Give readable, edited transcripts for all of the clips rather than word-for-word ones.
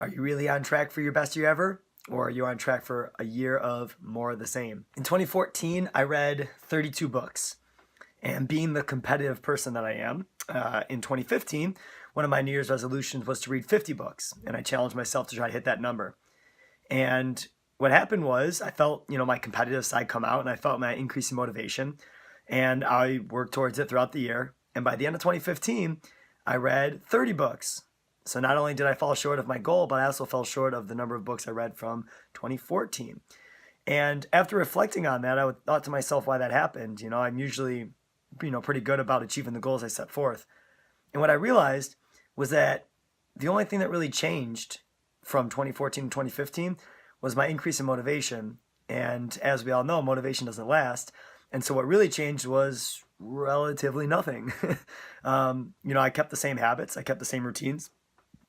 Are you really on track for your best year ever? Or are you on track for a year of more of the same? In 2014, I read 32 books. And being the competitive person that I am, in 2015, one of my New Year's resolutions was to read 50 books. And I challenged myself to try to hit that number. And what happened was I felt, my competitive side come out and I felt my increasing motivation. And I worked towards it throughout the year. And by the end of 2015, I read 30 books. So not only did I fall short of my goal, but I also fell short of the number of books I read from 2014. And after reflecting on that, I thought to myself why that happened. I'm usually, pretty good about achieving the goals I set forth. And what I realized was that the only thing that really changed from 2014 to 2015 was my increase in motivation. And as we all know, motivation doesn't last. And so what really changed was relatively nothing. I kept the same habits, I kept the same routines.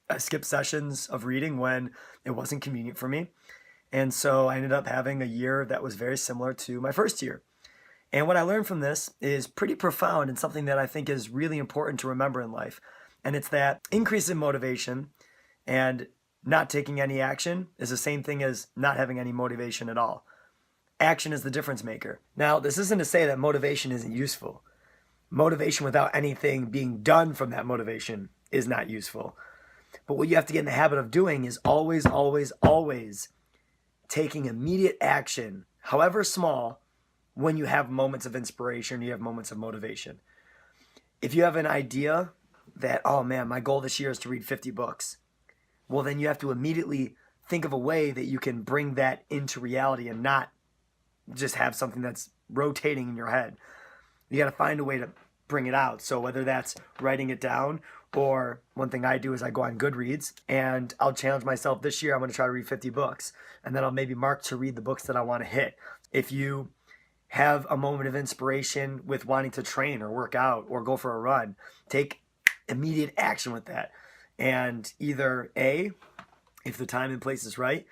I skipped sessions of reading when it wasn't convenient for me. And so I ended up having a year that was very similar to my first year. And what I learned from this is pretty profound and something that I think is really important to remember in life. And it's that increase in motivation and not taking any action is the same thing as not having any motivation at all. Action is the difference maker. Now, this isn't to say that motivation isn't useful. Motivation without anything being done from that motivation is not useful. But what you have to get in the habit of doing is always, always, always taking immediate action, however small, when you have moments of inspiration, you have moments of motivation. If you have an idea that, oh man, my goal this year is to read 50 books, well, then you have to immediately think of a way that you can bring that into reality and not just have something that's rotating in your head. You got to find a way to bring it out. So whether that's writing it down, or one thing I do is I go on Goodreads and I'll challenge myself this year. I'm going to try to read 50 books, and then I'll maybe mark to read the books that I want to hit. If you have a moment of inspiration with wanting to train or work out or go for a run, take immediate action with that. And either A, if the time and place is right,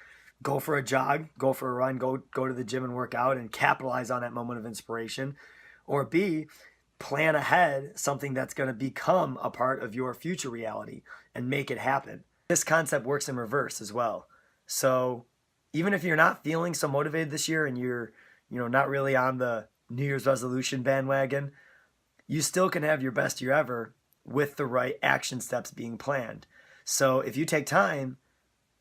go for a jog, go for a run, go to the gym and work out and capitalize on that moment of inspiration. Or B, plan ahead something that's going to become a part of your future reality and make it happen. This concept works in reverse as well. So even if you're not feeling so motivated this year and you're not really on the New Year's resolution bandwagon, you still can have your best year ever with the right action steps being planned. So if you take time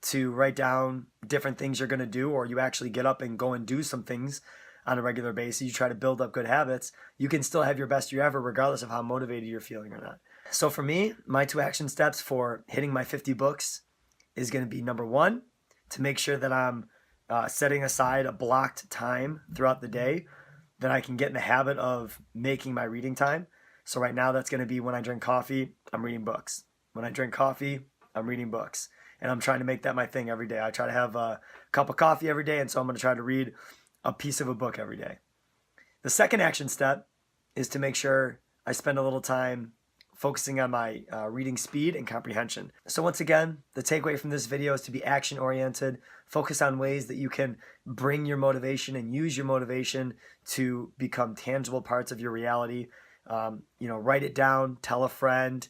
to write down different things you're going to do, or you actually get up and go and do some things on a regular basis, you try to build up good habits, you can still have your best year ever regardless of how motivated you're feeling or not. So for me, my 2 action steps for hitting my 50 books is going to be number 1, to make sure that I'm setting aside a blocked time throughout the day that I can get in the habit of making my reading time. So right now that's going to be when I drink coffee, I'm reading books. When I drink coffee, I'm reading books. And I'm trying to make that my thing every day. I try to have a cup of coffee every day, and so I'm going to try to read a piece of a book every day. The second action step is to make sure I spend a little time focusing on my reading speed and comprehension. So once again, the takeaway from this video is to be action oriented, focus on ways that you can bring your motivation and use your motivation to become tangible parts of your reality. Write it down, tell a friend,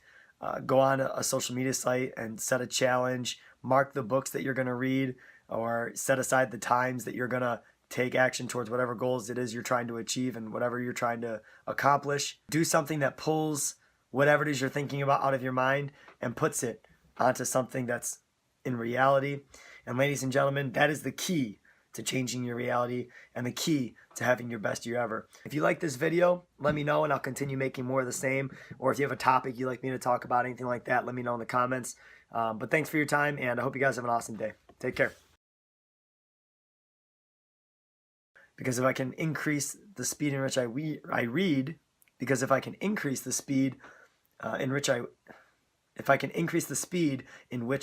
go on a social media site and set a challenge, mark the books that you're going to read, or set aside the times that you're going to take action towards whatever goals it is you're trying to achieve and whatever you're trying to accomplish. Do something that pulls whatever it is you're thinking about out of your mind and puts it onto something that's in reality. And ladies and gentlemen, that is the key to changing your reality and the key to having your best year ever. If you like this video, let me know and I'll continue making more of the same. Or if you have a topic you'd like me to talk about, anything like that, let me know in the comments. But thanks for your time, and I hope you guys have an awesome day. Take care. Because if I can increase the speed in which I read, because if I can increase the speed in which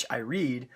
I read,